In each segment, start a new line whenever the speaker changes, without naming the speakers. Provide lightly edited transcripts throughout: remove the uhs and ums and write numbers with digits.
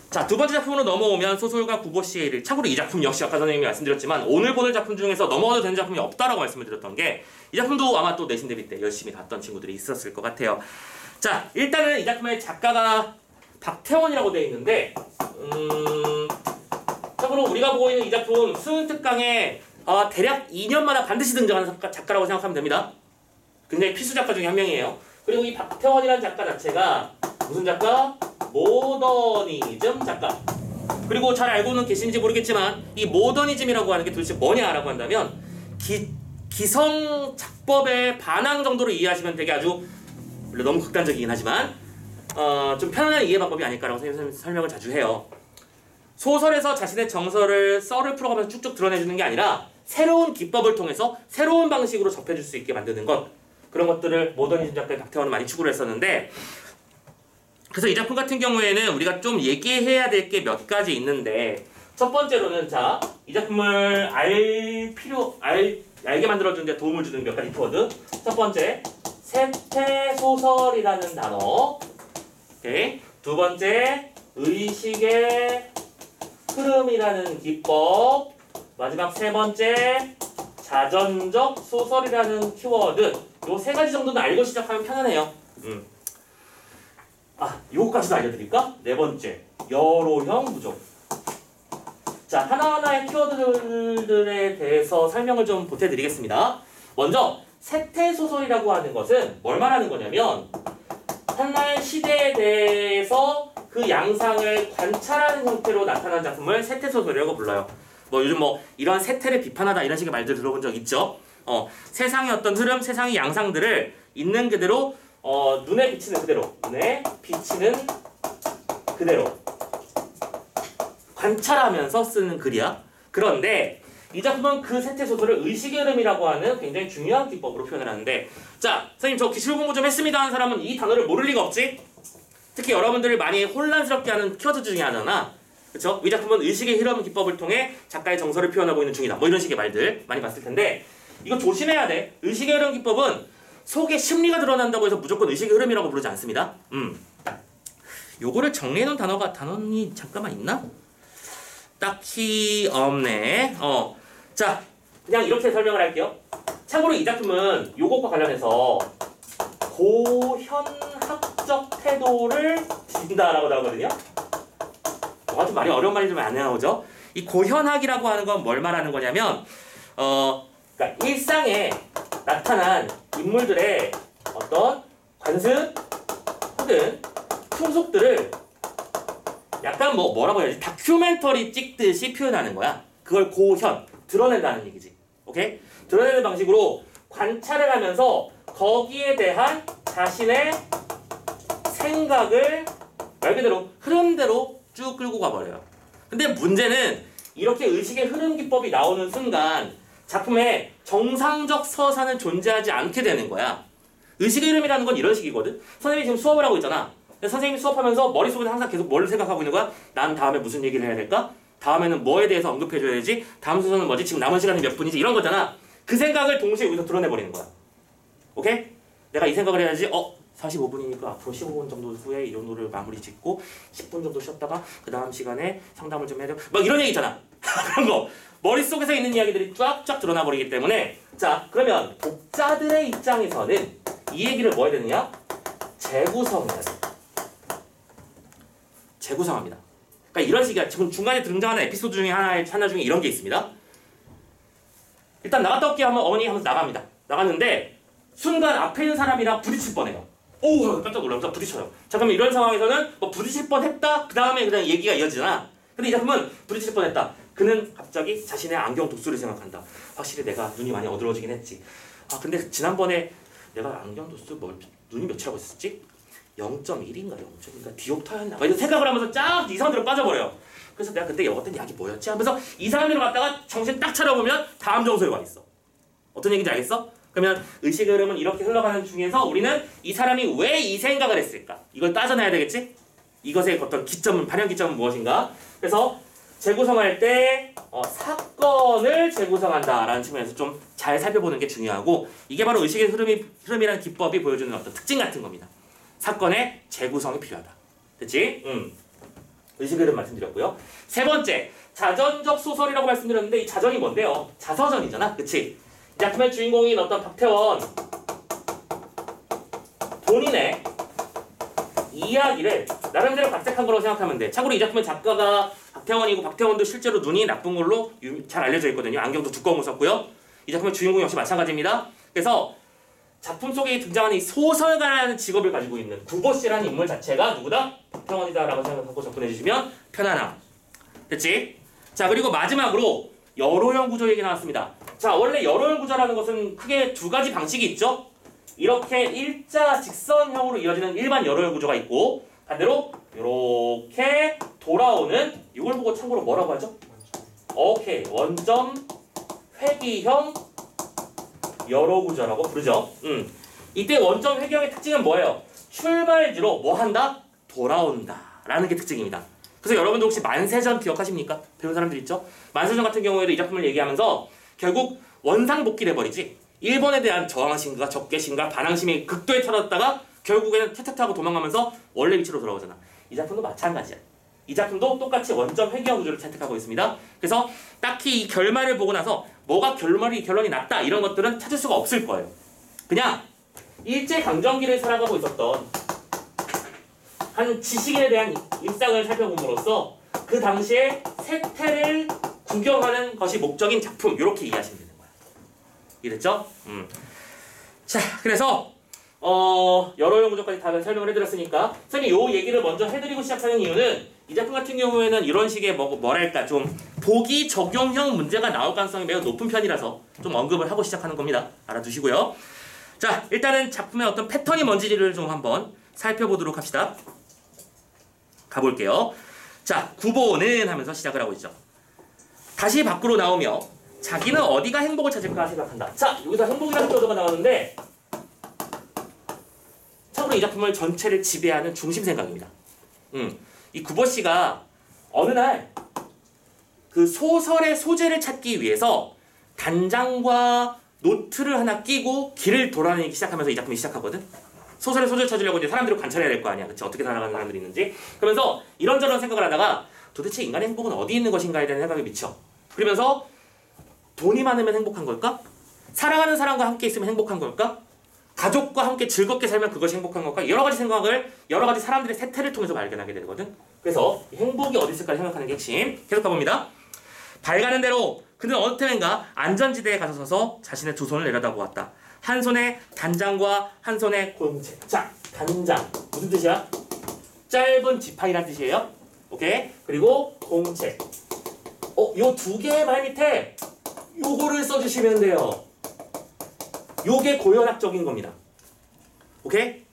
자, 두 번째 작품으로 넘어오면 소설가 구보시에일. 참고로 이 작품 역시 아까 선생님이 말씀드렸지만 오늘 보는 작품 중에서 넘어가도 되는 작품이 없다라고 말씀을 드렸던 게 이 작품도 아마 또 내신 대비 때 열심히 봤던 친구들이 있었을 것 같아요. 자, 일단은 이 작품의 작가가 박태원이라고 되어 있는데 참고로 우리가 보고 있는 이 작품 수능특강에 대략 2년마다 반드시 등장하는 작가라고 생각하면 됩니다. 굉장히 필수 작가 중에 한 명이에요. 그리고 이 박태원이라는 작가 자체가 무슨 작가? 모더니즘 작가. 그리고 잘 알고는 계신지 모르겠지만 이 모더니즘이라고 하는 게 도대체 뭐냐라고 한다면 기성 작법의 반항 정도로 이해하시면 되게 아주 물론 너무 극단적이긴 하지만 좀 편안한 이해 방법이 아닐까라고 선생님 설명을 자주 해요. 소설에서 자신의 정서를 썰을 풀어가면서 쭉쭉 드러내주는 게 아니라 새로운 기법을 통해서 새로운 방식으로 접해줄 수 있게 만드는 것, 그런 것들을 모더니즘 작가의 박태원은 많이 추구를 했었는데, 그래서 이 작품 같은 경우에는 우리가 좀 얘기해야 될 게 몇 가지 있는데, 첫 번째로는 자, 이 작품을 알게 만들어주는 데 도움을 주는 몇 가지 키워드. 첫 번째, 세태소설이라는 단어. 오케이. 두 번째, 의식의 흐름이라는 기법. 마지막 세 번째, 자전적 소설이라는 키워드. 요 세 가지 정도는 알고 시작하면 편안해요. 요거까지도 알려드릴까? 네 번째, 여로형 부족. 자, 하나하나의 키워드들에 대해서 설명을 좀 보태드리겠습니다. 먼저 세태소설이라고 하는 것은 뭘 말하는 거냐면 하나의 시대에 대해서 그 양상을 관찰하는 형태로 나타난 작품을 세태소설이라고 불러요. 요즘 이런 세태를 비판하다 이런 식의 말들 들어본 적 있죠? 세상의 어떤 흐름, 세상의 양상들을 있는 그대로 눈에 비치는 그대로 관찰하면서 쓰는 글이야. 그런데 이 작품은 그 세태소설을 의식의 흐름이라고 하는 굉장히 중요한 기법으로 표현을 하는데, 자, 선생님 저 기출 공부 좀 했습니다 하는 사람은 이 단어를 모를 리가 없지? 특히 여러분들을 많이 혼란스럽게 하는 키워드 중에 하나나, 그쵸? 이 작품은 의식의 흐름 기법을 통해 작가의 정서를 표현하고 있는 중이다. 이런 식의 말들 많이 봤을 텐데, 이거 조심해야 돼. 의식의 흐름 기법은 속에 심리가 드러난다고 해서 무조건 의식의 흐름이라고 부르지 않습니다. 요거를 정리해놓은 단원이 잠깐만 있나? 딱히 없네. 자, 그냥 이렇게 설명을 할게요. 참고로 이 작품은 요것과 관련해서 고현학적 태도를 지진다라고 나오거든요. 아주 말이 어려운 말이 좀 안 나오죠? 이 고현학이라고 하는 건 뭘 말하는 거냐면, 그러니까 일상에 나타난 인물들의 어떤 관습 혹은 풍속들을 약간 뭐라고 해야지? 다큐멘터리 찍듯이 표현하는 거야. 그걸 고현, 드러낸다는 얘기지. 오케이? 드러내는 방식으로 관찰을 하면서 거기에 대한 자신의 생각을 말 그대로 흐름대로 쭉 끌고 가버려요. 근데 문제는 이렇게 의식의 흐름 기법이 나오는 순간 작품에 정상적 서사는 존재하지 않게 되는 거야. 의식의 흐름이라는 건 이런 식이거든. 선생님이 지금 수업을 하고 있잖아. 선생님이 수업하면서 머릿속에 항상 계속 뭘 생각하고 있는 거야? 난 다음에 무슨 얘기를 해야 될까? 다음에는 뭐에 대해서 언급해줘야 되지? 다음 순서는 뭐지? 지금 남은 시간이 몇 분이지? 이런 거잖아. 그 생각을 동시에 여기서 드러내버리는 거야. 오케이? 내가 이 생각을 해야지. 45분이니까 앞으로 15분 정도 후에 이 정도를 마무리 짓고 10분 정도 쉬었다가 그 다음 시간에 상담을 좀 해야 돼. 이런 얘기 있잖아. 그런 거. 머릿속에서 있는 이야기들이 쫙쫙 드러나 버리기 때문에, 자, 그러면 독자들의 입장에서는 이 얘기를 뭐 해야 되느냐? 재구성해야 돼. 재구성합니다. 그러니까 이런 식이야. 지금 중간에 등장하는 에피소드 중에 하나 중에 이런 게 있습니다. 일단 나갔다 올게 하면 어머니 하면서 나갑니다. 나갔는데 순간 앞에 있는 사람이랑 부딪힐 뻔해요. 오! 깜짝 놀라면서 부딪혀요. 자, 그러면 이런 상황에서는 부딪힐 뻔했다? 그 다음에 그냥 얘기가 이어지잖아. 근데 이 작품은 부딪힐 뻔했다. 그는 갑자기 자신의 안경 도수를 생각한다. 확실히 내가 눈이 많이 어두워지긴 했지. 근데 지난번에 내가 안경 도수 눈이 몇이라고 했었지? 0.1인가 0.2인가 디옵터였나? 이런 생각을 하면서 쫙 이 사람들은 빠져버려요. 그래서 내가 근데 먹었던 약이 뭐였지? 하면서 이 사람들을 갖다가 정신 딱 차려보면 다음 정서에 와 있어. 어떤 얘기인지 알겠어? 그러면 의식의 흐름은 이렇게 흘러가는 중에서 우리는 이 사람이 왜 이 생각을 했을까? 이걸 따져내야 되겠지? 이것의 어떤 기점은, 발현 기점은 무엇인가? 그래서 재구성할 때 사건을 재구성한다라는 측면에서 좀 잘 살펴보는 게 중요하고, 이게 바로 의식의 흐름이라는 기법이 보여주는 어떤 특징 같은 겁니다. 사건의 재구성이 필요하다. 됐지? 의식을 말씀드렸고요. 세 번째, 자전적 소설이라고 말씀드렸는데 이 자전이 뭔데요? 자서전이잖아, 그치? 이 작품의 주인공인 어떤 박태원 본인의 이야기를 나름대로 각색한 거라고 생각하면 돼. 참고로 이 작품의 작가가 박태원이고 박태원도 실제로 눈이 나쁜 걸로 잘 알려져 있거든요. 안경도 두꺼운 거 썼고요. 이 작품의 주인공 역시 마찬가지입니다. 그래서 작품 속에 등장하는 이 소설가라는 직업을 가지고 있는 구보씨라는 인물 자체가 누구다? 박태원이다라고 생각하고 접근해주시면 편안함. 됐지? 자, 그리고 마지막으로 여로형 구조 얘기 나왔습니다. 자, 원래 여로형 구조라는 것은 크게 두 가지 방식이 있죠. 이렇게 일자 직선형으로 이어지는 일반 여로형 구조가 있고 반대로 이렇게 돌아오는 이걸 보고 참고로 뭐라고 하죠? 오케이, 원점 회귀형 여로 구조라고 부르죠. 이때 원점 회귀형의 특징은 뭐예요? 출발지로 뭐 한다? 돌아온다 라는 게 특징입니다. 그래서 여러분들 혹시 만세전 기억하십니까? 배운 사람들 있죠? 만세전 같은 경우에도 이 작품을 얘기하면서 결국 원상복귀를 해버리지. 일본에 대한 저항심과 적개심과 반항심이 극도에 터졌다가 결국에는 퇴퇴퇴 하고 도망가면서 원래 위치로 돌아오잖아. 이 작품도 마찬가지야. 이 작품도 똑같이 원점 회귀형 구조를 채택하고 있습니다. 그래서 딱히 이 결말을 보고 나서 뭐가 결론이 났다 이런 것들은 찾을 수가 없을 거예요. 그냥 일제강점기를 살아가고 있었던 한 지식인에 대한 일상을 살펴봄으로써 그 당시에 세태를 구경하는 것이 목적인 작품 이렇게 이해하시면 되는 거야. 이해됐죠? 자, 그래서 여러형 구조까지 다 설명을 해드렸으니까 선생님 요 얘기를 먼저 해드리고 시작하는 이유는 이 작품 같은 경우에는 이런 식의 뭐랄까 좀 보기 적용형 문제가 나올 가능성이 매우 높은 편이라서 좀 언급을 하고 시작하는 겁니다. 알아두시고요. 자, 일단은 작품의 어떤 패턴이 뭔지를 좀 한번 살펴보도록 합시다. 가볼게요. 자, 구보는 하면서 시작을 하고 있죠. 다시 밖으로 나오며 자기는 어디가 행복을 찾을까 생각한다. 자, 여기서 행복이라는 표현가 나오는데 참고로 이 작품을 전체를 지배하는 중심 생각입니다. 이 구보씨가 어느 날 그 소설의 소재를 찾기 위해서 단장과 노트를 하나 끼고 길을 돌아다니기 시작하면서 이 작품이 시작하거든. 소설의 소재를 찾으려고 이제 사람들을 관찰해야 될 거 아니야. 그치? 어떻게 살아가는 사람들이 있는지. 그러면서 이런저런 생각을 하다가 도대체 인간의 행복은 어디 있는 것인가에 대한 생각에 미쳐. 그러면서 돈이 많으면 행복한 걸까? 사랑하는 사람과 함께 있으면 행복한 걸까? 가족과 함께 즐겁게 살면 그것이 행복한 걸까? 여러 가지 생각을 여러 가지 사람들의 세태를 통해서 발견하게 되거든. 그래서 행복이 어디 있을까 생각하는 게 핵심. 계속 가봅니다. 발 가는 대로 그는 어느 틈엔가 안전지대에 가서 서서 자신의 두 손을 내려다보았다. 한 손에 단장과 한 손에 공책. 자, 단장 무슨 뜻이야? 짧은 지팡이란 뜻이에요. 오케이? 그리고 공책. 요 두 개의 말 밑에 요거를 써주시면 돼요. 요게 고연학적인 겁니다. 오케이?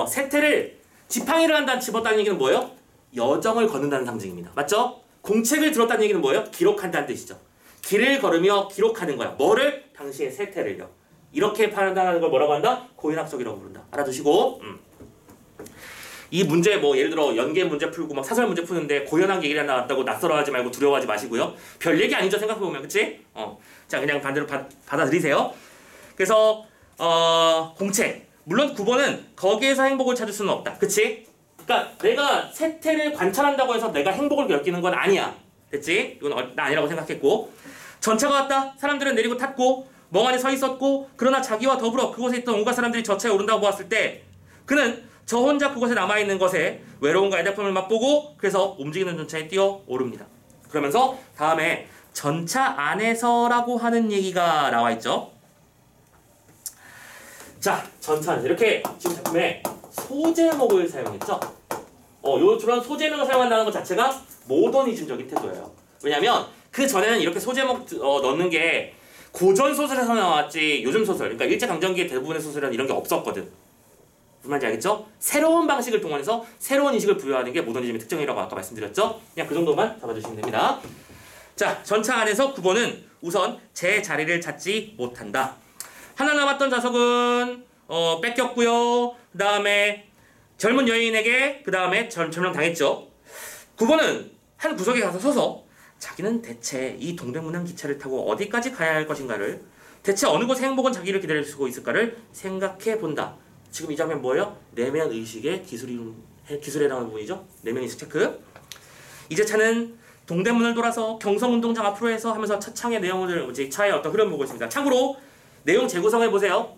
세태를 지팡이를 한다는 집었다는 얘기는 뭐예요? 여정을 걷는다는 상징입니다. 맞죠? 공책을 들었다는 얘기는 뭐예요? 기록한다는 뜻이죠. 길을 걸으며 기록하는 거야. 뭐를? 당시의 세태를요. 이렇게 판단하는 걸 뭐라고 한다? 고연학적이라고 부른다. 알아두시고 이 문제 뭐 예를 들어 연계 문제 풀고 막 사설 문제 푸는데 고연학 얘기가 나왔다고 낯설어하지 말고 두려워하지 마시고요. 별 얘기 아니죠 생각해보면. 그치? 자, 그냥 반대로 받아들이세요. 그래서 공책. 물론 9번은 거기에서 행복을 찾을 수는 없다. 그치? 그러니까 내가 세태를 관찰한다고 해서 내가 행복을 느끼는 건 아니야. 됐지? 이건 나 아니라고 생각했고. 전차가 왔다. 사람들은 내리고 탔고 멍하니 서 있었고 그러나 자기와 더불어 그곳에 있던 온갖 사람들이 저차에 오른다고 보았을 때 그는 저 혼자 그곳에 남아있는 것에 외로움과 애달픔을 맛보고 그래서 움직이는 전차에 뛰어 오릅니다. 그러면서 다음에 전차 안에서라고 하는 얘기가 나와 있죠. 자, 전차 안에서 이렇게 지금 작품에 소제목을 사용했죠. 요런 소제목을 사용한다는 것 자체가 모더니즘적인 태도예요. 왜냐면 그 전에는 이렇게 소제목 넣는 게 고전 소설에서 나왔지 요즘 소설, 그러니까 일제강점기의 대부분의 소설은 이런 게 없었거든. 무슨 말인지 알겠죠? 새로운 방식을 동원해서 새로운 인식을 부여하는 게 모더니즘의 특징이라고 아까 말씀드렸죠? 그냥 그 정도만 잡아주시면 됩니다. 자, 전차 안에서 9번은 우선 제 자리를 찾지 못한다. 하나 남았던 좌석은 뺏겼고요. 그 다음에 젊은 여인에게 그 다음에 점령당했죠. 9번은 한 구석에 가서 서서 자기는 대체 이 동백문항 기차를 타고 어디까지 가야 할 것인가를, 대체 어느 곳에 행복은 자기를 기다리고 있을까를 생각해 본다. 지금 이 장면 뭐예요? 내면 의식의 기술에 해당하는 부분이죠. 내면 의식 체크. 이제 차는 동대문을 돌아서 경성운동장 앞으로 해서 하면서 차창의 내용을 이제 차의 어떤 흐름 보고 있습니다. 참고로 내용 재구성해 보세요.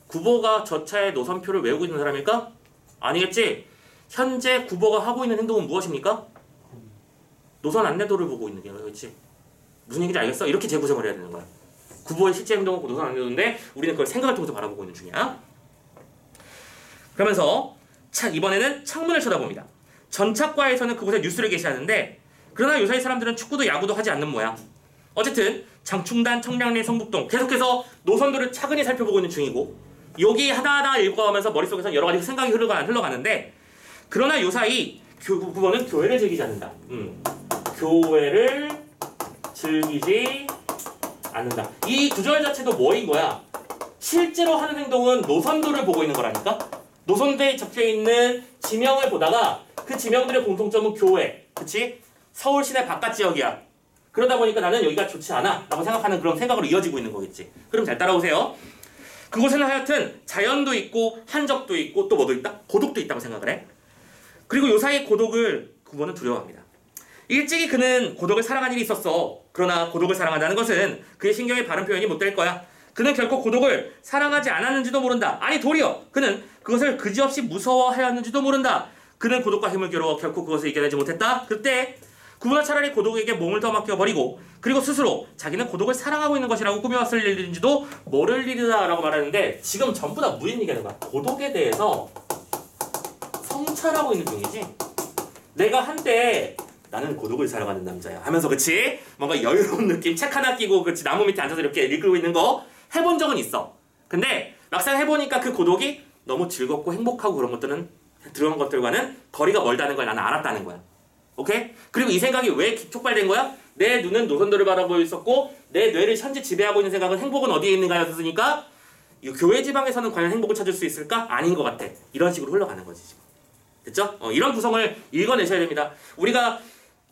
구보가 저 차의 노선표를 외우고 있는 사람일까? 아니겠지? 현재 구보가 하고 있는 행동은 무엇입니까? 노선 안내도를 보고 있는 거야. 그렇지? 무슨 얘기인지 알겠어? 이렇게 재구성을 해야 되는 거야. 구보의 실제 행동은 노선 안내도인데 우리는 그걸 생각을 통해서 바라보고 있는 중이야. 그러면서 이번에는 창문을 쳐다봅니다. 전착과에서는 그곳에 뉴스를 게시하는데 그러나 요사이 사람들은 축구도 야구도 하지 않는 모양. 어쨌든 장충단, 청량리, 성북동 계속해서 노선도를 차근히 살펴보고 있는 중이고 여기 하나하나 읽어가면서 머릿속에서 여러 가지 생각이 흘러가는데 그러나 요사이 구보는 교회를 즐기지 않는다. 교회를 즐기지 않는다. 이 구절 자체도 뭐인 거야? 실제로 하는 행동은 노선도를 보고 있는 거라니까? 노선도에 적혀있는 지명을 보다가 그 지명들의 공통점은 교회, 그치? 서울 시내 바깥 지역이야. 그러다 보니까 나는 여기가 좋지 않아 라고 생각하는 그런 생각으로 이어지고 있는 거겠지. 그럼 잘 따라오세요. 그곳에는 하여튼 자연도 있고 한적도 있고 또 뭐도 있다? 고독도 있다고 생각을 해. 그리고 요사이 고독을 구보는 두려워합니다. 일찍이 그는 고독을 사랑한 일이 있었어. 그러나 고독을 사랑한다는 것은 그의 신경의 바른 표현이 못 될 거야. 그는 결코 고독을 사랑하지 않았는지도 모른다. 아니 도리어 그는 그것을 그지없이 무서워하였는지도 모른다. 그는 고독과 힘을 겨루어 결코 그것을 이겨내지 못했다. 그때 구보는 차라리 고독에게 몸을 더 맡겨버리고 그리고 스스로 자기는 고독을 사랑하고 있는 것이라고 꾸며왔을 일인지도 모를 일이다 라고 말하는데 지금 전부 다 무슨 얘기하는 거야? 고독에 대해서 성찰하고 있는 중이지. 내가 한때 나는 고독을 사랑하는 남자야 하면서 그치? 뭔가 여유로운 느낌 책 하나 끼고 그치 나무 밑에 앉아서 이렇게 읽고 있는 거 해본 적은 있어. 근데 막상 해보니까 그 고독이 너무 즐겁고 행복하고 그런 것들은 들어온 것들과는 거리가 멀다는 걸 나는 알았다는 거야. 오케이? 그리고 이 생각이 왜 촉발된 거야? 내 눈은 노선도를 바라보고 있었고 내 뇌를 현재 지배하고 있는 생각은 행복은 어디에 있는가였으니까 이 교회 지방에서는 과연 행복을 찾을 수 있을까? 아닌 것 같아. 이런 식으로 흘러가는 거지 지금. 됐죠? 이런 구성을 읽어내셔야 됩니다. 우리가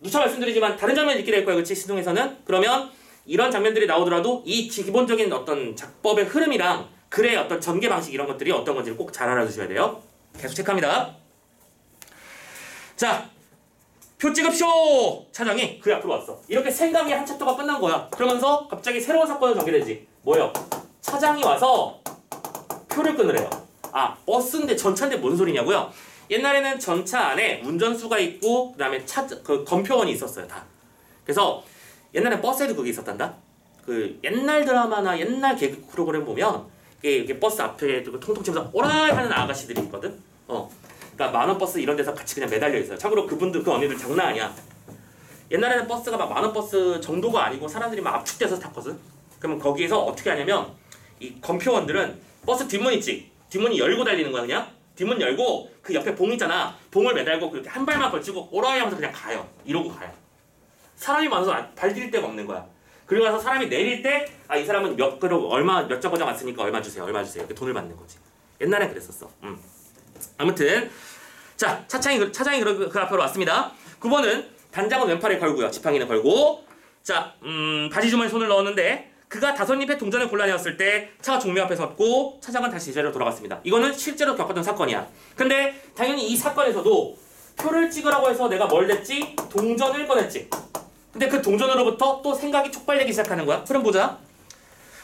누차 말씀드리지만 다른 장면 읽게 될 거예요. 그치? 시동에서는. 그러면 이런 장면들이 나오더라도 이 기본적인 어떤 작법의 흐름이랑 글의 어떤 전개 방식 이런 것들이 어떤 건지를 꼭 잘 알아두셔야 돼요. 계속 체크합니다. 자, 표 찍읍쇼! 차장이 그 앞으로 왔어. 이렇게 생각이 한 챕터가 끝난 거야. 그러면서 갑자기 새로운 사건이 전개되지. 뭐예요? 차장이 와서 표를 끊으래요. 아, 버스인데 전차인데 뭔 소리냐고요? 옛날에는 전차 안에 운전수가 있고 그다음에 그 검표원이 있었어요. 다. 그래서 옛날에 버스에도 그게 있었단다. 그 옛날 드라마나 옛날 개그 프로그램 보면 이게 버스 앞에 통통 치면서 오라이 하는 아가씨들이 있거든. 그러니까 만원 버스 이런 데서 같이 그냥 매달려 있어요. 참고로 그분들 그 언니들 장난 아니야. 옛날에는 버스가 막 만원 버스 정도가 아니고 사람들이 막 압축돼서 탔거든. 그러면 거기에서 어떻게 하냐면 이 검표원들은 버스 뒷문 있지. 뒷문이 열고 달리는 거야 그냥. 뒷문 열고 그 옆에 봉 있잖아. 봉을 매달고 그렇게 한 발만 걸치고 오라이 하면서 그냥 가요. 이러고 가요. 사람이 많아서 발 디딜 데가 없는 거야. 그리고 나서 사람이 내릴 때 이 사람은 몇 정거장 왔으니까 얼마 주세요. 이렇게 돈을 받는 거지. 옛날엔 그랬었어. 아무튼 자 차장이 그 앞으로 왔습니다. 9번은 단장은 왼팔에 걸고요. 지팡이는 걸고 자 바지 주머니에 손을 넣었는데 그가 다섯잎의 동전을 곤란해왔을 때 차가 종묘 앞에 섰고 차장은 다시 제자리로 돌아갔습니다. 이거는 실제로 겪었던 사건이야. 근데 당연히 이 사건에서도 표를 찍으라고 해서 내가 뭘 했지? 동전을 꺼냈지. 근데 그 동전으로부터 또 생각이 촉발되기 시작하는 거야. 흐름 보자.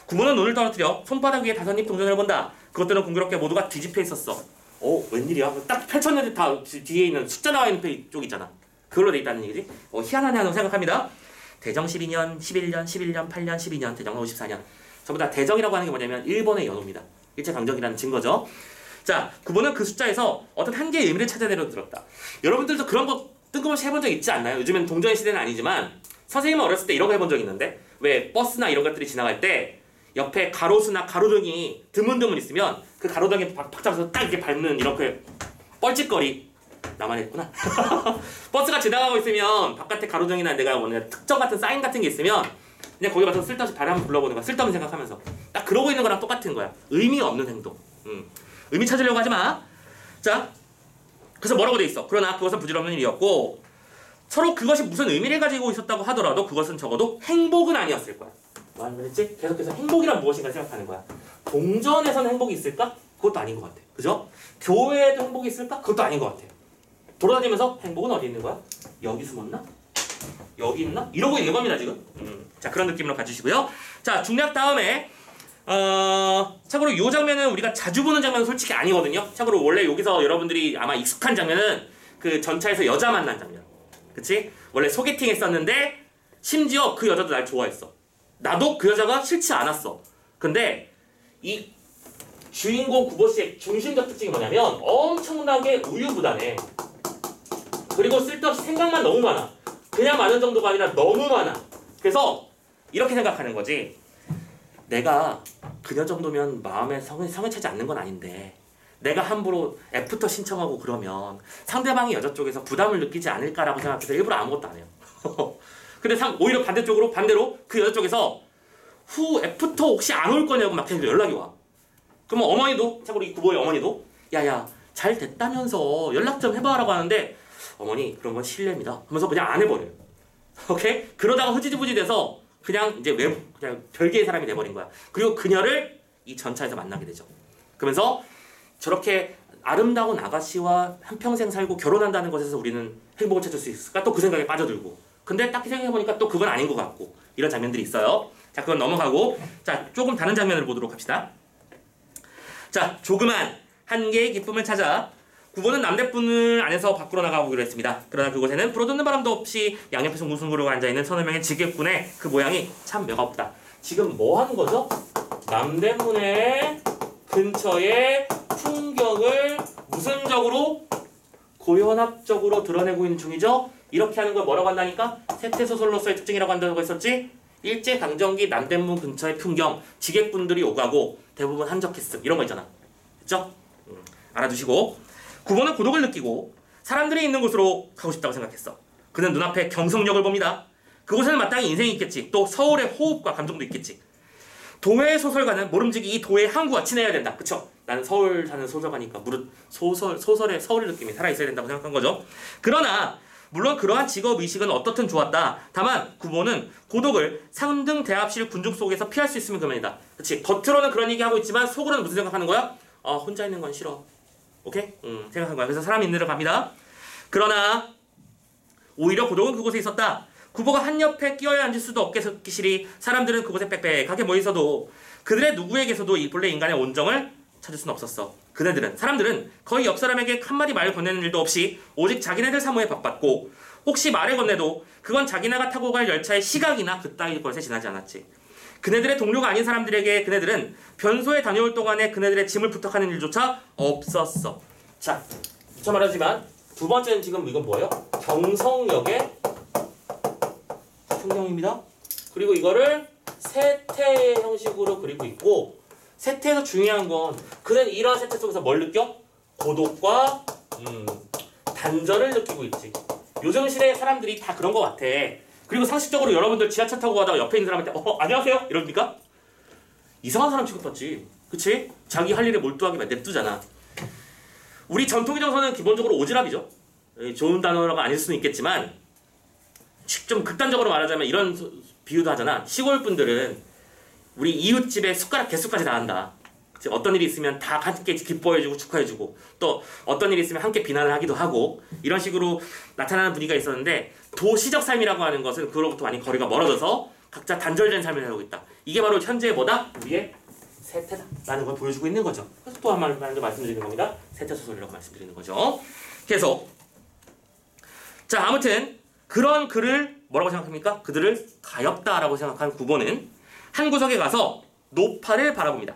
구문은 눈을 떨어뜨려 손바닥 위에 다섯잎 동전을 본다. 그것들은 공교롭게 모두가 뒤집혀 있었어. 웬일이야? 딱 펼쳤는데 다 뒤에 있는 숫자 나와 있는 페이지 쪽 있잖아. 그걸로 돼 있다는 얘기지. 희한하네 하는 생각합니다. 대정 12년, 11년, 11년, 8년, 12년, 대정 54년. 전부 다 대정이라고 하는 게 뭐냐면 일본의 연호입니다. 일제강점기라는 증거죠. 자, 구본은 그 숫자에서 어떤 한 개의 의미를 찾아내려 들었다. 여러분들도 그런 거 뜬금없이 해본 적 있지 않나요? 요즘엔 동전의 시대는 아니지만 선생님은 어렸을 때 이런 거 해본 적 있는데 왜 버스나 이런 것들이 지나갈 때 옆에 가로수나 가로등이 드문드문 있으면 그 가로등에 팍 잡아서 딱 이렇게 밟는 이렇게 뻘짓거리 나만 했구나. 버스가 지나가고 있으면 바깥에 가로등이나 내가 뭐냐 특정 같은 사인 같은 게 있으면 그냥 거기 가서 쓸데없이 발 한번 불러보는 거야. 쓸데없는 생각하면서 딱 그러고 있는 거랑 똑같은 거야. 의미 없는 행동. 의미 찾으려고 하지 마. 자, 그래서 뭐라고 돼 있어? 그러나 그것은 부질없는 일이었고 서로 그것이 무슨 의미를 가지고 있었다고 하더라도 그것은 적어도 행복은 아니었을 거야. 뭐 하는 거지? 계속해서 행복이란 무엇인가 생각하는 거야. 동전에서는 행복이 있을까? 그것도 아닌 것 같아. 그죠? 교회에도 행복이 있을까? 그것도 아닌 것 같아. 돌아다니면서 행복은 어디 있는 거야? 여기 숨었나? 여기 있나? 이러고 있는 겁니다 지금. 자 그런 느낌으로 가주시고요. 자 중략 다음에 참고로 이 장면은 우리가 자주 보는 장면은 솔직히 아니거든요. 참고로 원래 여기서 여러분들이 아마 익숙한 장면은 그 전차에서 여자 만난 장면. 그치? 원래 소개팅 했었는데 심지어 그 여자도 날 좋아했어. 나도 그 여자가 싫지 않았어. 근데 이 주인공 구보씨의 중심적 특징이 뭐냐면 엄청나게 우유부단해. 그리고 쓸데없이 생각만 너무 많아. 그냥 많은 정도가 아니라 너무 많아. 그래서 이렇게 생각하는 거지. 내가 그녀 정도면 마음에 성을 차지 않는 건 아닌데 내가 함부로 애프터 신청하고 그러면 상대방이 여자 쪽에서 부담을 느끼지 않을까라고 생각해서 일부러 아무것도 안 해요. 근데 오히려 반대로 그 여자 쪽에서 후 애프터 혹시 안 올 거냐고 막 계속 연락이 와. 그러면 어머니도 참고로 이 구보의 어머니도 야야 잘 됐다면서 연락 좀 해봐라고 하는데 어머니 그런 건 실례입니다 하면서 그냥 안 해버려요. 오케이? 그러다가 흐지부지 돼서 그냥 이제 그냥 별개의 사람이 돼버린 거야. 그리고 그녀를 이 전차에서 만나게 되죠. 그러면서 저렇게 아름다운 아가씨와 한평생 살고 결혼한다는 것에서 우리는 행복을 찾을 수 있을까? 또 그 생각에 빠져들고. 근데 딱히 생각해보니까 또 그건 아닌 것 같고. 이런 장면들이 있어요. 자, 그건 넘어가고. 자, 조금 다른 장면을 보도록 합시다. 자, 조그만 한 개의 기쁨을 찾아 구보는 남대문을 안에서 밖으로 나가보기로 했습니다. 그러나 그곳에는 불어듣는 바람도 없이 양옆에서 뭉숭그러고 앉아있는 서너 명의 지객군의 그 모양이 참 매가 없다. 지금 뭐 하는 거죠? 남대문의 근처의 풍경을 무슨적으로 고연합적으로 드러내고 있는 중이죠. 이렇게 하는 걸 뭐라고 한다니까? 세태소설로서의 특징이라고 한다고 했었지? 일제강점기 남대문 근처의 풍경, 지객분들이 오가고 대부분 한적했음 이런 거 있잖아. 그쵸? 알아두시고 구보는 고독을 느끼고 사람들이 있는 곳으로 가고 싶다고 생각했어. 그는 눈앞에 경성역을 봅니다. 그곳에는 마땅히 인생이 있겠지. 또 서울의 호흡과 감정도 있겠지. 도회 소설가는 모름지기 이 도의 항구와 친해야 된다. 그쵸? 나는 서울 사는 소설가니까 무릇 소설의 서울의 느낌이 살아있어야 된다고 생각한 거죠. 그러나 물론 그러한 직업의식은 어떻든 좋았다. 다만 구보는 고독을 상등 대합실 군중 속에서 피할 수 있으면 그만이다. 그치? 겉으로는 그런 얘기하고 있지만 속으로는 무슨 생각하는 거야? 혼자 있는 건 싫어. 오케이? 생각한 거야. 그래서 사람 있는 데로 갑니다. 그러나 오히려 고독은 그곳에 있었다. 구보가 한 옆에 끼어야 앉을 수도 없겠으리 사람들은 그곳에 빽빽하게 모여있어도 그들의 누구에게서도 이 본래 인간의 온정을 찾을 수는 없었어. 사람들은 거의 옆 사람에게 한마디 말을 건네는 일도 없이 오직 자기네들 사무에 바빴고 혹시 말을 건네도 그건 자기네가 타고 갈 열차의 시각이나 그따위 것에 지나지 않았지. 그네들의 동료가 아닌 사람들에게 그네들은 변소에 다녀올 동안에 그네들의 짐을 부탁하는 일조차 없었어. 자, 저 말하지만 두 번째는 지금 이건 뭐예요? 경성역의 풍경입니다. 그리고 이거를 세태 형식으로 그리고 있고 세태에서 중요한 건 그는 이러한 세태 속에서 뭘 느껴? 고독과 단절을 느끼고 있지. 요즘 시대의 사람들이 다 그런 것 같아. 그리고 상식적으로 여러분들 지하철 타고 가다가 옆에 있는 사람한테 안녕하세요? 이럽니까? 이상한 사람 취급받지. 그치? 자기 할 일에 몰두하게 냅두잖아. 우리 전통의 정서는 기본적으로 오지랖이죠. 좋은 단어가 아닐 수는 있겠지만 좀 극단적으로 말하자면 이런 비유도 하잖아. 시골 분들은 우리 이웃집에 숟가락 개수까지 다 한다. 그치? 어떤 일이 있으면 다 함께 기뻐해주고 축하해주고 또 어떤 일이 있으면 함께 비난을 하기도 하고 이런 식으로 나타나는 분위기가 있었는데 도시적 삶이라고 하는 것은 그로부터 많이 거리가 멀어져서 각자 단절된 삶을 살고 있다. 이게 바로 현재의 뭐다? 우리의 세태다 라는 걸 보여주고 있는 거죠. 그래서 또 한 번 말씀드리는 겁니다. 세태소설이라고 말씀드리는 거죠. 계속 자 아무튼 그런 그를 뭐라고 생각합니까? 그들을 가엾다라고 생각한 구보는 한 구석에 가서 노파를 바라봅니다.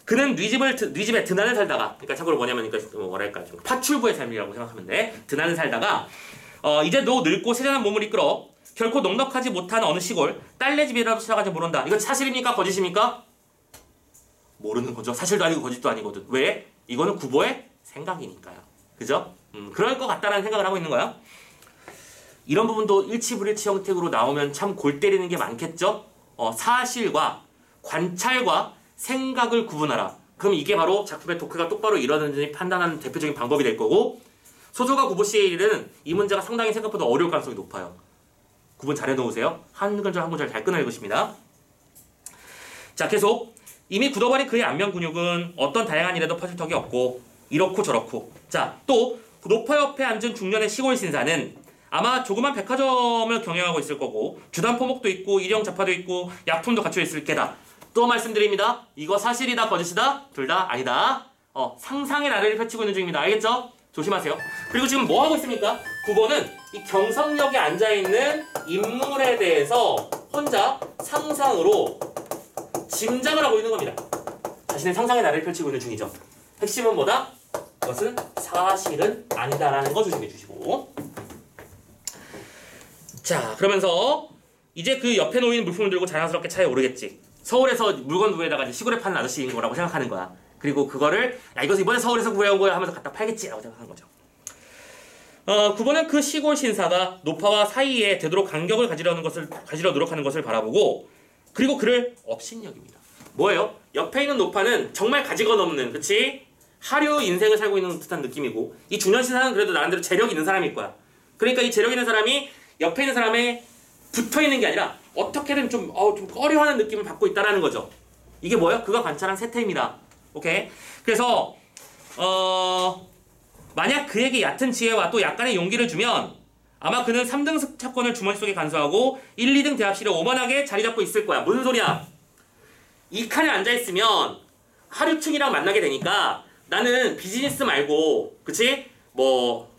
그는 네 집에 드난을 살다가 그러니까 참고로 뭐냐면 그러니까 뭐랄까 좀 파출부의 삶이라고 생각하면 돼. 드난을 살다가 이제 너 늙고 세련한 몸을 이끌어 결코 넉넉하지 못한 어느 시골 딸네 집이라도 찾아가지 모른다. 이거 사실입니까? 거짓입니까? 모르는 거죠. 사실도 아니고 거짓도 아니거든. 왜? 이거는 구보의 생각이니까요. 그죠? 그럴 것 같다라는 생각을 하고 있는 거야. 이런 부분도 일치불일치 형태로 나오면 참 골 때리는 게 많겠죠? 사실과 관찰과 생각을 구분하라. 그럼 이게 바로 작품의 독해가 똑바로 이루어지는지 판단하는 대표적인 방법이 될 거고 소설가 구보 씨의 일은 이 문제가 상당히 생각보다 어려울 가능성이 높아요. 구분 잘 해놓으세요. 한 글자 한 글자 잘 끊어 읽으십니다. 자 계속 이미 굳어버린 그의 안면 근육은 어떤 다양한 일에도 퍼질 턱이 없고 이렇고 저렇고 자 또 노파 옆에 앉은 중년의 시골 신사는 아마 조그만 백화점을 경영하고 있을 거고 주단 포목도 있고 일용 잡화도 있고 약품도 갖춰 있을 게다. 또 말씀드립니다. 이거 사실이다 거짓이다? 둘 다 아니다. 상상의 나래를 펼치고 있는 중입니다. 알겠죠? 조심하세요. 그리고 지금 뭐 하고 있습니까? 9번은 이 경성역에 앉아있는 인물에 대해서 혼자 상상으로 짐작을 하고 있는 겁니다. 자신의 상상의 나래를 펼치고 있는 중이죠. 핵심은 뭐다? 그것은 사실은 아니다라는 거 조심해 주시고. 자, 그러면서 이제 그 옆에 놓인 물품을 들고 자연스럽게 차에 오르겠지. 서울에서 물건 구해다가 이제 시골에 파는 아저씨인 거라고 생각하는 거야. 그리고 그거를 야 이거 이번에 서울에서 구해온 거야 하면서 갖다 팔겠지라고 생각한 거죠. 9번은 그 시골 신사가 노파와 사이에 되도록 간격을 가지려 노력하는 것을 바라보고 그리고 그를 업신여깁니다. 뭐예요? 옆에 있는 노파는 정말 가지건 없는, 그치? 하류 인생을 살고 있는 듯한 느낌이고 이 중년 신사는 그래도 나름대로 재력 있는 사람일 거야. 그러니까 이 재력 있는 사람이 옆에 있는 사람에 붙어 있는 게 아니라 어떻게든 좀 꺼려하는 느낌을 받고 있다라는 거죠. 이게 뭐예요? 그가 관찰한 세태입니다. 오케이? 그래서 만약 그에게 얕은 지혜와 또 약간의 용기를 주면 아마 그는 3등 차권을 주머니 속에 간수하고 1, 2등 대합실에 오만하게 자리 잡고 있을 거야. 무슨 소리야? 이 칸에 앉아있으면 하류층이랑 만나게 되니까 나는 비즈니스 말고, 그치?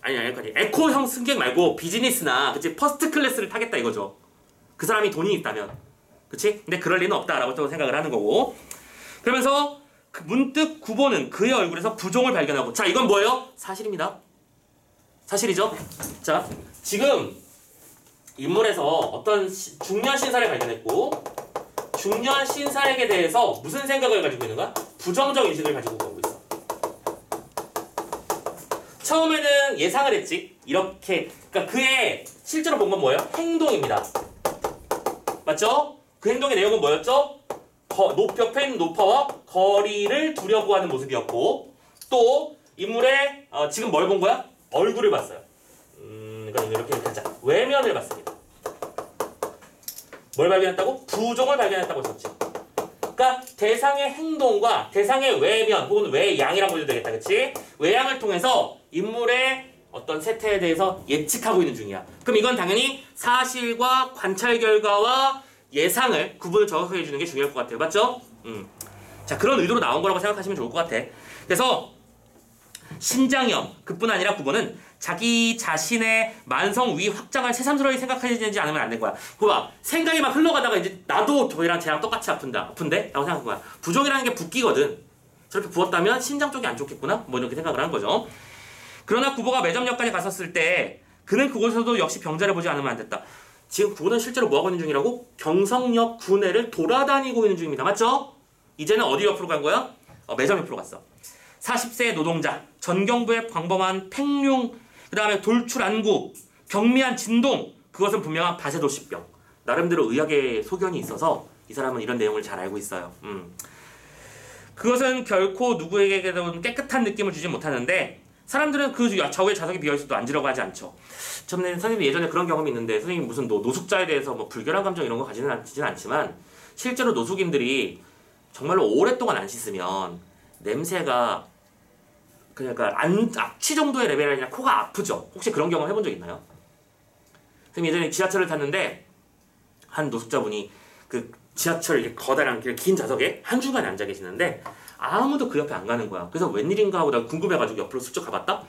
아니, 에코형 승객 말고 비즈니스나, 그치? 퍼스트 클래스를 타겠다 이거죠. 그 사람이 돈이 있다면. 그치? 근데 그럴 리는 없다라고 또 생각을 하는 거고. 그러면서 문득 9번은 그의 얼굴에서 부종을 발견하고, 자, 이건 뭐예요? 사실입니다. 사실이죠? 자, 지금 인물에서 어떤 중년 신사를 발견했고, 중년 신사에게 대해서 무슨 생각을 가지고 있는가? 부정적 인식을 가지고 오고 있어. 처음에는 예상을 했지. 이렇게. 그러니까 그의 실제로 본 건 뭐예요? 행동입니다. 맞죠? 그 행동의 내용은 뭐였죠? 옆에 있는 노파와 거리를 두려고 하는 모습이었고, 또 인물의 지금 뭘 본 거야? 얼굴을 봤어요. 그럼 이렇게 하자. 외면을 봤습니다. 뭘 발견했다고? 부종을 발견했다고 했었지. 그러니까 대상의 행동과 대상의 외면 혹은 외양이라고 해도 되겠다, 그치? 외양을 통해서 인물의 어떤 세태에 대해서 예측하고 있는 중이야. 그럼 이건 당연히 사실과 관찰 결과와 예상을 구분을 정확하게 해주는 게 중요할 것 같아요. 맞죠? 자, 그런 의도로 나온 거라고 생각하시면 좋을 것 같아. 그래서 신장염, 그뿐 아니라 9번은 자기 자신의 만성 위 확장을 새삼스러이 생각하지 않으면 안 된 거야. 그거 봐. 생각이 막 흘러가다가 이제 나도 쟤랑 똑같이 아픈데? 라고 생각한 거야. 부종이라는 게 붓기거든. 저렇게 부었다면 심장 쪽이 안 좋겠구나? 이렇게 생각을 한 거죠. 그러나 9번가 매점역까지 갔었을 때 그는 그곳에서도 역시 병자를 보지 않으면 안 됐다. 지금 9번은 실제로 뭐하고 있는 중이라고? 경성역 구내를 돌아다니고 있는 중입니다. 맞죠? 이제는 어디 옆으로 간 거야? 매점 옆으로 갔어. 40세의 노동자, 전경부의 광범한 팽룡, 그 다음에 돌출 안구, 경미한 진동, 그것은 분명한 바세도씨병. 나름대로 의학의 소견이 있어서 이 사람은 이런 내용을 잘 알고 있어요. 그것은 결코 누구에게도 깨끗한 느낌을 주지 못하는데 사람들은 그 좌우에 좌석이 비어있어도 앉으려고 하지 않죠. 저는 선생님이 예전에 그런 경험이 있는데 선생님이 무슨 노숙자에 대해서 불결한 감정 이런 거 가지는 않지만 실제로 노숙인들이 정말로 오랫동안 안 씻으면 냄새가 그러니까 악취 정도의 레벨이 아니라 코가 아프죠. 혹시 그런 경험 해본 적 있나요? 선생님 예전에 지하철을 탔는데 한 노숙자분이 그 지하철 이렇게 거대한 긴 좌석에 한중간에 앉아 계시는데 아무도 그 옆에 안 가는 거야. 그래서 웬일인가 하고 내가 궁금해가지고 옆으로 슬쩍 가봤다?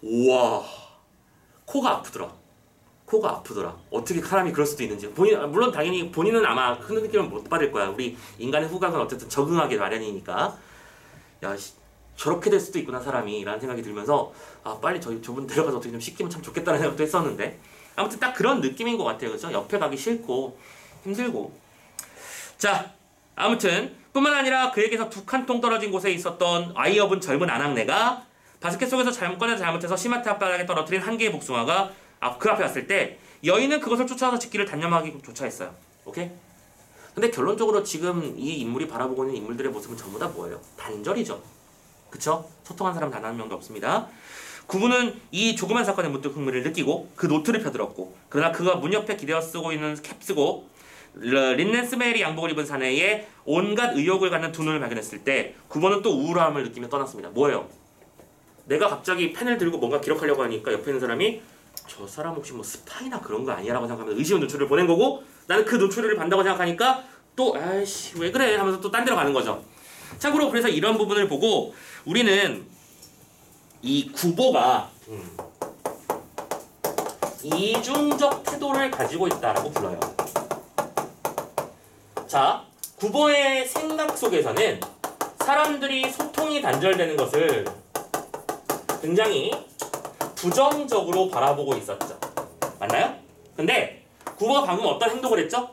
우와, 코가 아프더라. 어떻게 사람이 그럴 수도 있는지. 물론 당연히 본인은 아마 큰 느낌을 못 받을 거야. 우리 인간의 후각은 어쨌든 적응하기 마련이니까. 야, 저렇게 될 수도 있구나 사람이 라는 생각이 들면서 빨리 저분 데려가서 어떻게 좀 씻기면 참 좋겠다는 생각도 했었는데 아무튼 딱 그런 느낌인 것 같아요. 그죠? 옆에 가기 싫고 힘들고. 자, 아무튼 뿐만 아니라 그에게서 두 칸통 떨어진 곳에 있었던 아이업은 젊은 아낙네가 바스켓 속에서 잘못해서 시마트 앞바닥에 떨어뜨린 한 개의 복숭아가 그 앞에 왔을 때 여인은 그것을 쫓아와서 짓기를 단념하기조차 했어요. 오케이? 근데 결론적으로 지금 이 인물이 바라보고 있는 인물들의 모습은 전부 다 뭐예요? 단절이죠. 그쵸? 소통한 사람 단 한 명도 없습니다. 구분은 이 조그만 사건에 문득 흥미를 느끼고 그 노트를 펴들었고 그러나 그가 문 옆에 기대어 쓰고 있는 캡 쓰고 린넨 스메일이 양복을 입은 사내에 온갖 의욕을 갖는 두 눈을 발견했을 때 9번은 또 우울함을 느끼며 떠났습니다. 뭐예요? 내가 갑자기 펜을 들고 뭔가 기록하려고 하니까 옆에 있는 사람이 저 사람 혹시 뭐 스파이나 그런 거 아니야? 라고 생각하면서 의심의 눈초리를 보낸 거고 나는 그 눈초리를 반다고 생각하니까 또 아이씨 왜 그래? 하면서 또 딴 데로 가는 거죠. 참고로 그래서 이런 부분을 보고 우리는 이 구보가 이중적 태도를 가지고 있다라고 불러요. 자, 구보의 생각 속에서는 사람들이 소통이 단절되는 것을 굉장히 부정적으로 바라보고 있었죠. 맞나요? 근데 구보가 방금 어떤 행동을 했죠?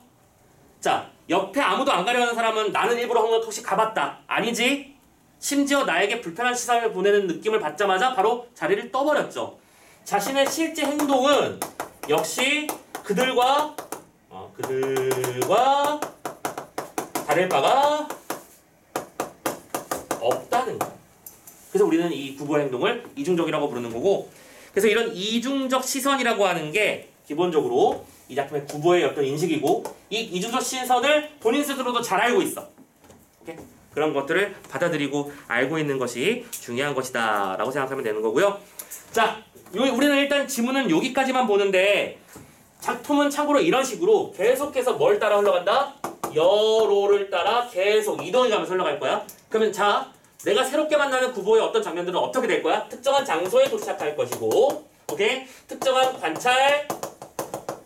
자, 옆에 아무도 안 가려는 사람은 나는 일부러 한 번 혹시 가봤다. 아니지? 심지어 나에게 불편한 시선을 보내는 느낌을 받자마자 바로 자리를 떠버렸죠. 자신의 실제 행동은 역시 그들과 다를 바가 없다는 거예요. 그래서 우리는 이 구보의 행동을 이중적이라고 부르는 거고, 그래서 이런 이중적 시선이라고 하는 게 기본적으로 이 작품의 구보의 어떤 인식이고, 이 이중적 시선을 본인 스스로도 잘 알고 있어. 오케이? 그런 것들을 받아들이고 알고 있는 것이 중요한 것이다 라고 생각하면 되는 거고요. 자, 우리는 일단 지문은 여기까지만 보는데 작품은 참고로 이런 식으로 계속해서 뭘 따라 흘러간다? 여로를 따라 계속 이동해가면서 흘러갈 거야. 그러면 자, 내가 새롭게 만나는 구보의 어떤 장면들은 어떻게 될 거야? 특정한 장소에 도착할 것이고, 오케이? 특정한 관찰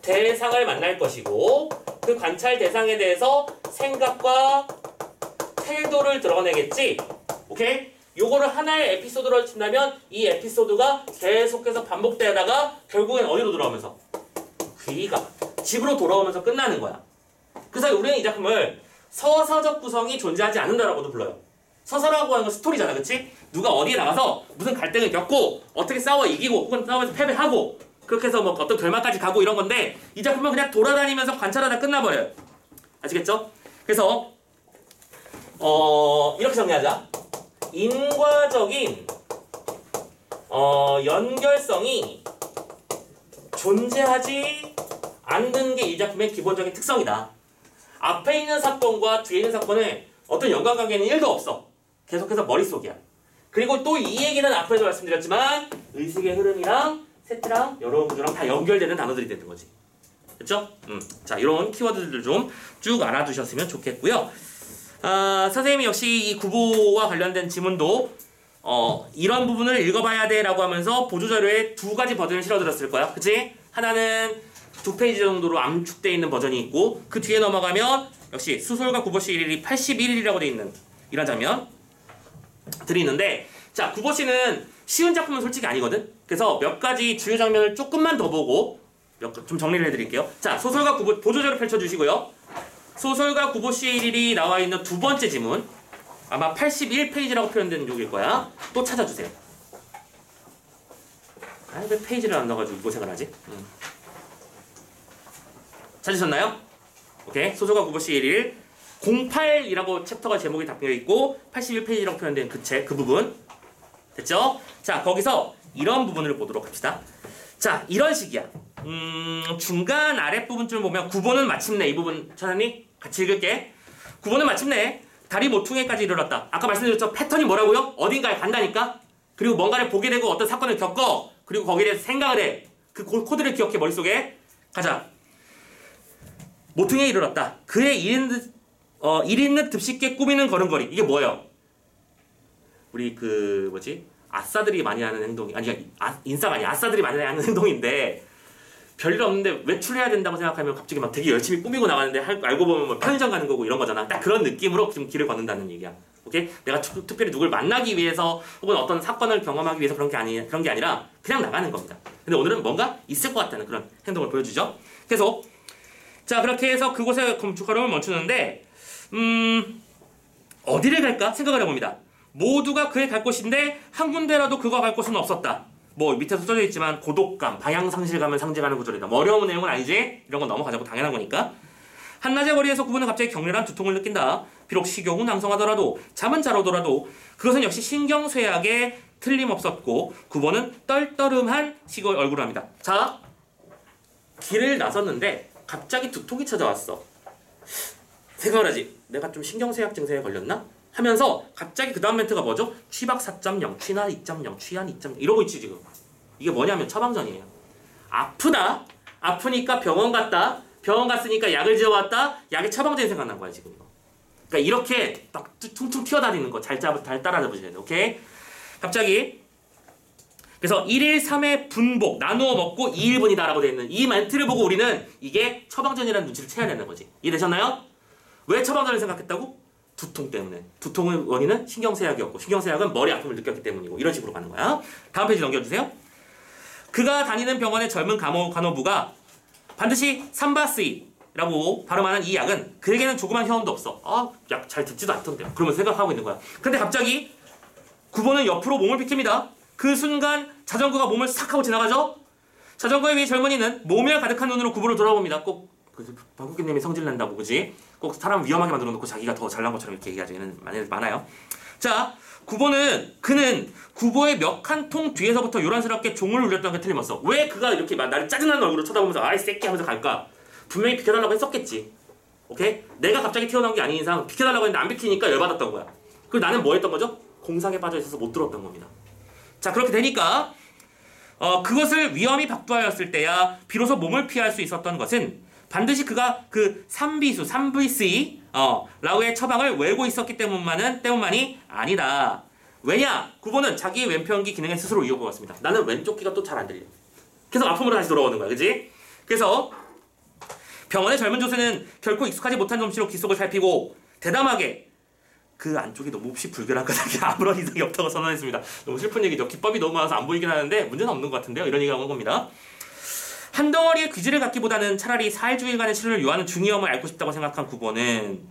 대상을 만날 것이고, 그 관찰 대상에 대해서 생각과 태도를 드러내겠지. 오케이? 요거를 하나의 에피소드로 친다면 이 에피소드가 계속해서 반복되다가 결국엔 어디로 돌아오면서 귀가 집으로 돌아오면서 끝나는 거야. 그래서 우리는 이 작품을 서사적 구성이 존재하지 않는다라고도 불러요. 서사라고 하는 건 스토리잖아, 그치? 누가 어디에 나가서 무슨 갈등을 겪고 어떻게 싸워 이기고 혹은 싸워서 패배하고 그렇게 해서 뭐 어떤 결말까지 가고 이런 건데 이 작품은 그냥 돌아다니면서 관찰하다 끝나버려요. 아시겠죠? 그래서 이렇게 정리하자. 인과적인 연결성이 존재하지 않는 게 이 작품의 기본적인 특성이다. 앞에 있는 사건과 뒤에 있는 사건에 어떤 연관관계는 1도 없어. 계속해서 머릿속이야. 그리고 또 이 얘기는 앞에서 말씀드렸지만 의식의 흐름이랑 세트랑 여러 구조랑 다 연결되는 단어들이 되는 거지. 그렇죠? 자, 이런 키워드들 좀 쭉 알아두셨으면 좋겠고요. 선생님이 역시 이 구보와 관련된 지문도 이런 부분을 읽어봐야 돼 라고 하면서 보조자료에 2가지 버전을 실어드렸을 거야. 그치? 하나는 2페이지 정도로 암축되어 있는 버전이 있고 그 뒤에 넘어가면 역시 수솔과 구보씨 일일이 81일이라고 되어 있는 이런 장면들이 있는데, 자, 구보씨는 쉬운 작품은 솔직히 아니거든? 그래서 몇 가지 주요 장면을 조금만 더 보고 좀 정리를 해드릴게요. 자, 소설과 구보 보조자료 펼쳐주시고요. 소설가 구보씨의 일일이 나와 있는 2번째 지문, 아마 81페이지라고 표현된 쪽일 거야. 또 찾아주세요. 왜 페이지를 안 넣어가지고 고생을 하지? 찾으셨나요? 오케이. 소설가 구보씨의 일일 08이라고 챕터가 제목이 담겨 있고 81페이지라고 표현된 그 부분 됐죠? 자, 거기서 이런 부분을 보도록 합시다. 자, 이런 식이야. 중간 아랫부분쯤 보면 구보는 마침내, 이 부분 찾았니? 같이 읽을게. 구보는 마침내 다리 모퉁이까지 이르렀다. 아까 말씀드렸죠? 패턴이 뭐라고요? 어딘가에 간다니까? 그리고 뭔가를 보게 되고 어떤 사건을 겪어. 그리고 거기에 대해서 생각을 해. 그 코드를 기억해, 머릿속에. 가자. 모퉁이에 이르렀다. 그의 일 있는 듭쉽게 꾸미는 걸음걸이. 이게 뭐예요? 우리 아싸들이 많이 하는 행동이, 인싸가 아니야. 아싸들이 많이 하는 행동인데 별일 없는데 외출해야 된다고 생각하면 갑자기 막 되게 열심히 꾸미고 나가는데 알고 보면 뭐 편의점 가는 거고 이런 거잖아. 딱 그런 느낌으로 좀 길을 걷는다는 얘기야. 오케이? 내가 특별히 누굴 만나기 위해서 혹은 어떤 사건을 경험하기 위해서 그런 게 아니라 그냥 나가는 겁니다. 근데 오늘은 뭔가 있을 것 같다는 그런 행동을 보여주죠. 계속. 자, 그렇게 해서 그곳에 걸음을 멈추는데 어디를 갈까 생각을 해봅니다. 모두가 그의 갈 곳인데 한 군데라도 그가 갈 곳은 없었다. 뭐 밑에서 써져 있지만 고독감, 방향상실감을 상징하는 구절이다. 뭐 어려운 내용은 아니지? 이런 건 넘어가자고 당연한 거니까. 한낮의 거리에서 구보는 갑자기 격렬한 두통을 느낀다. 비록 식욕은 왕성하더라도 잠은 잘 오더라도 그것은 역시 신경쇠약에 틀림없었고 구보는 떨떠름한 시골 얼굴을 합니다. 자, 길을 나섰는데 갑자기 두통이 찾아왔어. 생각을 하지. 내가 좀 신경쇠약 증세에 걸렸나? 하면서 갑자기 그 다음 멘트가 뭐죠? 취박 4.0, 취나 2.0, 취한 2.0 이러고 있지 지금. 이게 뭐냐면 처방전이에요. 아프다. 아프니까 병원 갔다. 병원 갔으니까 약을 지어왔다. 약의 처방전이 생각난 거야 지금 이거. 그러니까 이렇게 막 퉁퉁 튀어다니는 거 잘 따라잡으셔야 돼요. 오케이? 갑자기 그래서 1일 3회 분복 나누어 먹고 2일분이다 라고 되어 있는 이 멘트를 보고 우리는 이게 처방전이라는 눈치를 채야 되는 거지. 이해되셨나요? 왜 처방전을 생각했다고? 두통 때문에. 두통의 원인은 신경쇠약이었고 신경쇠약은 머리 아픔을 느꼈기 때문이고 이런 식으로 가는 거야. 다음 페이지 넘겨주세요. 그가 다니는 병원의 젊은 간호부가 반드시 삼바스이라고 발음하는 이 약은 그에게는 조그만 효험도 없어. 약 잘 듣지도 않던데요. 그러면서 생각하고 있는 거야. 근데 갑자기 구보는 옆으로 몸을 비킵니다. 그 순간 자전거가 몸을 싹 하고 지나가죠. 자전거에 위에 젊은이는 모멸 가득한 눈으로 구보를 돌아봅니다. 꼭 방국기님이 성질낸다고 그지? 꼭 사람 위험하게 만들어 놓고 자기가 더 잘난 것처럼 이렇게 얘기하죠. 얘는 많아요. 자, 그는 구보의 몇 한 통 뒤에서부터 요란스럽게 종을 울렸던 게 틀림없어. 왜 그가 이렇게 나를 짜증나는 얼굴로 쳐다보면서 아이 새끼 하면서 갈까? 분명히 비켜달라고 했었겠지. 오케이? 내가 갑자기 튀어나온 게 아닌 이상 비켜달라고 했는데 안 비키니까 열받았던 거야. 그리고 나는 뭐 했던 거죠? 공상에 빠져 있어서 못 들었던 겁니다. 자, 그렇게 되니까 그것을 위험이 박두하였을 때야 비로소 몸을 피할 수 있었던 것은 반드시 그가 그 3BC 라고의 처방을 외우고 있었기 때문만이 아니다. 왜냐? 구보는 자기의 왼편귀 기능에 스스로 이용한 것 같습니다. 나는 왼쪽 귀가 또 잘 안 들려. 계속 아픔으로 다시 돌아오는 거야. 그지? 그래서 병원의 젊은 조세는 결코 익숙하지 못한 솜씨로 귀 속을 살피고 대담하게 그 안쪽이 너무 몹시 불결한 까닭에 아무런 이상이 없다고 선언했습니다. 너무 슬픈 얘기죠. 기법이 너무 많아서 안 보이긴 하는데 문제는 없는 것 같은데요. 이런 얘기가 온 겁니다. 한 덩어리의 귀지를 갖기보다는 차라리 4일주일간의 치료를 요하는 중이염을 앓고 싶다고 생각한 구보는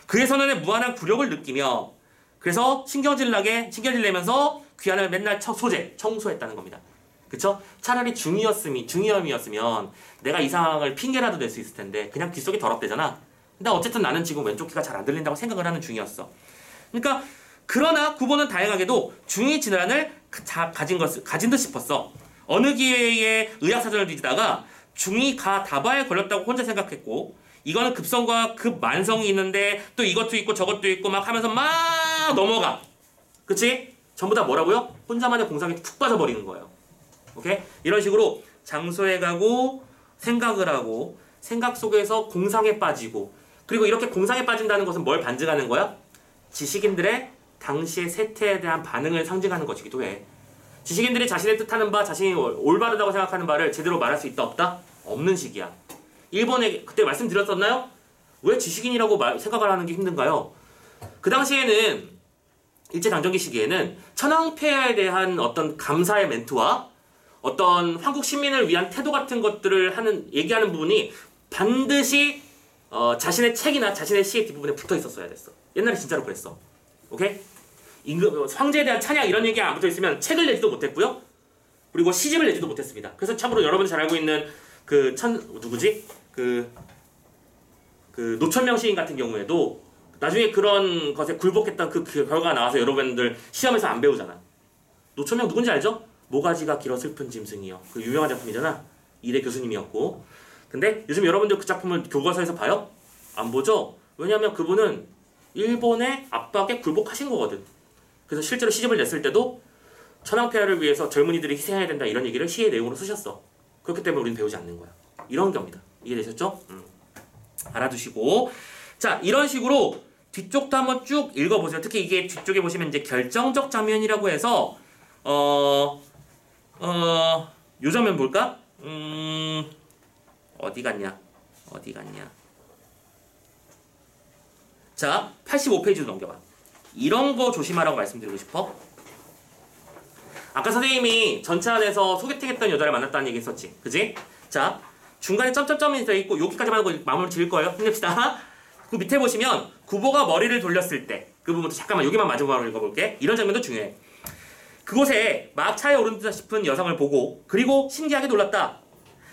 그의 선언에 무한한 굴욕을 느끼며 그래서 신경질 내면서 귀환을 맨날 청소했다는 겁니다. 그쵸? 차라리 중이염이었으면 내가 이 상황을 핑계라도 낼 수 있을 텐데 그냥 귀 속이 더럽대잖아. 근데 어쨌든 나는 지금 왼쪽 귀가 잘 안 들린다고 생각을 하는 중이었어. 그러니까 그러나 구보는 다행하게도 중이 질환을 가진 듯 싶었어. 어느 기회에 의학사전을 뒤지다가 중이가 다바에 걸렸다고 혼자 생각했고 이거는 급성과 급만성이 있는데 또 이것도 있고 저것도 있고 막 하면서 막 넘어가. 그치? 전부 다 뭐라고요? 혼자만의 공상에 푹 빠져버리는 거예요. 오케이? 이런 식으로 장소에 가고 생각을 하고 생각 속에서 공상에 빠지고 그리고 이렇게 공상에 빠진다는 것은 뭘 반증하는 거야? 지식인들의 당시의 세태에 대한 반응을 상징하는 것이기도 해. 지식인들이 자신의 뜻하는 바, 자신이 올바르다고 생각하는 바를 제대로 말할 수 있다 없다? 없는 시기야. 일본에 그때 말씀드렸었나요? 왜 지식인이라고 생각을 하는 게 힘든가요? 그 당시에는 일제강점기 시기에는 천황폐하에 대한 어떤 감사의 멘트와 어떤 한국 시민을 위한 태도 같은 것들을 얘기하는 부분이 반드시 자신의 책이나 자신의 시의 뒷부분에 붙어 있었어야 됐어. 옛날에 진짜로 그랬어. 오케이? 황제에 대한 찬양 이런 얘기가 안 붙어 있으면 책을 내지도 못했고요. 그리고 시집을 내지도 못했습니다. 그래서 참고로 여러분이 잘 알고 있는 누구지? 노천명 시인 같은 경우에도 나중에 그런 것에 굴복했던 그 결과가 나와서 여러분들 시험에서 안 배우잖아. 노천명 누군지 알죠? 모가지가 길어 슬픈 짐승이요. 그 유명한 작품이잖아. 이대 교수님이었고. 근데 요즘 여러분들 그 작품을 교과서에서 봐요? 안 보죠? 왜냐하면 그분은 일본의 압박에 굴복하신 거거든. 그래서 실제로 시집을 냈을 때도 천황폐하를 위해서 젊은이들이 희생해야 된다 이런 얘기를 시의 내용으로 쓰셨어. 그렇기 때문에 우리는 배우지 않는 거야. 이런 겁니다. 이해되셨죠? 알아두시고 자 이런 식으로 뒤쪽도 한번 쭉 읽어보세요. 특히 이게 뒤쪽에 보시면 이제 결정적 장면이라고 해서 요 장면 볼까? 어디 갔냐? 자 85페이지로 넘겨봐. 이런 거 조심하라고 말씀드리고 싶어. 아까 선생님이 전체 안에서 소개팅했던 여자를 만났다는 얘기 했었지. 그지? 자 중간에 점점점이 되어있고 여기까지만 하고 마무리 지을 거예요. 힘냅시다. 그 밑에 보시면 구보가 머리를 돌렸을 때 그 부분도 잠깐만 여기만 마지막으로 읽어볼게. 이런 장면도 중요해. 그곳에 막 차에 오른다 싶은 여성을 보고 그리고 신기하게 놀랐다.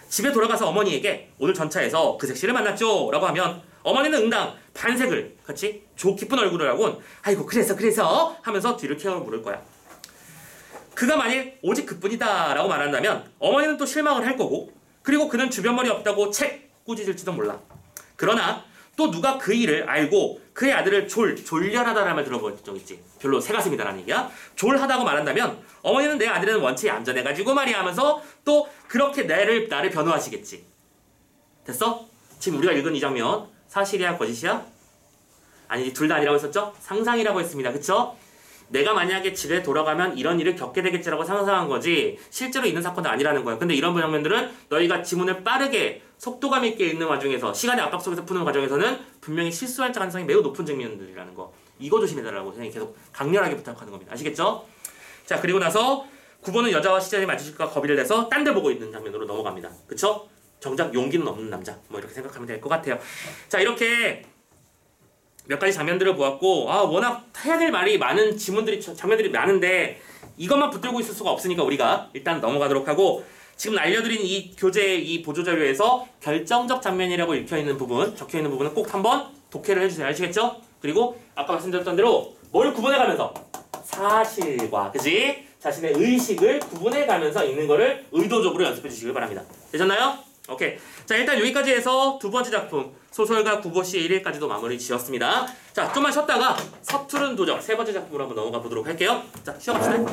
집에 돌아가서 어머니에게 오늘 전차에서 그 색시를 만났죠 라고 하면 어머니는 응당 반색을 같이 기쁜 얼굴을 하곤 아이고 그래서 하면서 뒤를 케어 물을 거야. 그가 만일 오직 그뿐이다 라고 말한다면 어머니는 또 실망을 할 거고 그리고 그는 주변 머리 없다고 꾸짖을지도 몰라. 그러나 또 누가 그 일을 알고 그의 아들을 졸렬하다라는 말 들어본 적 있지. 별로 새가슴이다라는 얘기야. 졸하다고 말한다면 어머니는 내 아들은 원체 얌전해가지고 말이야 하면서 또 그렇게 나를 변호하시겠지. 됐어? 지금 우리가 읽은 이 장면 사실이야 거짓이야? 아니 둘 다 아니라고 했었죠? 상상이라고 했습니다. 그쵸? 내가 만약에 집에 돌아가면 이런 일을 겪게 되겠지라고 상상한 거지 실제로 있는 사건은 아니라는 거야. 근데 이런 장면들은 너희가 지문을 빠르게 속도감 있게 읽는 와중에서 시간의 압박 속에서 푸는 과정에서는 분명히 실수할 가능성이 매우 높은 장면들이라는 거. 이거 조심해달라고 선생님이 계속 강렬하게 부탁하는 겁니다. 아시겠죠? 자 그리고 나서 9번은 여자와 시절이 맞으실까 겁이를 내서 딴 데 보고 있는 장면으로 넘어갑니다. 그쵸? 정작 용기는 없는 남자. 뭐 이렇게 생각하면 될 것 같아요. 자 이렇게 몇 가지 장면들을 보았고 워낙 해야 될 말이 많은 장면들이 많은데 이것만 붙들고 있을 수가 없으니까 우리가 일단 넘어가도록 하고 지금 알려드린 이 교재의 이 보조자료에서 결정적 장면이라고 적혀있는 부분은 꼭 한번 독해를 해주세요. 아시겠죠? 그리고 아까 말씀드렸던 대로 뭘 구분해가면서 사실과 그지? 자신의 의식을 구분해가면서 읽는 거를 의도적으로 연습해 주시길 바랍니다. 되셨나요? 오케이. 자 일단 여기까지 해서 두 번째 작품 소설가 구보씨의 1일까지도 마무리 지었습니다. 자 좀만 쉬었다가 서투른 도적 세 번째 작품으로 한번 넘어가 보도록 할게요. 자 쉬어갑시다.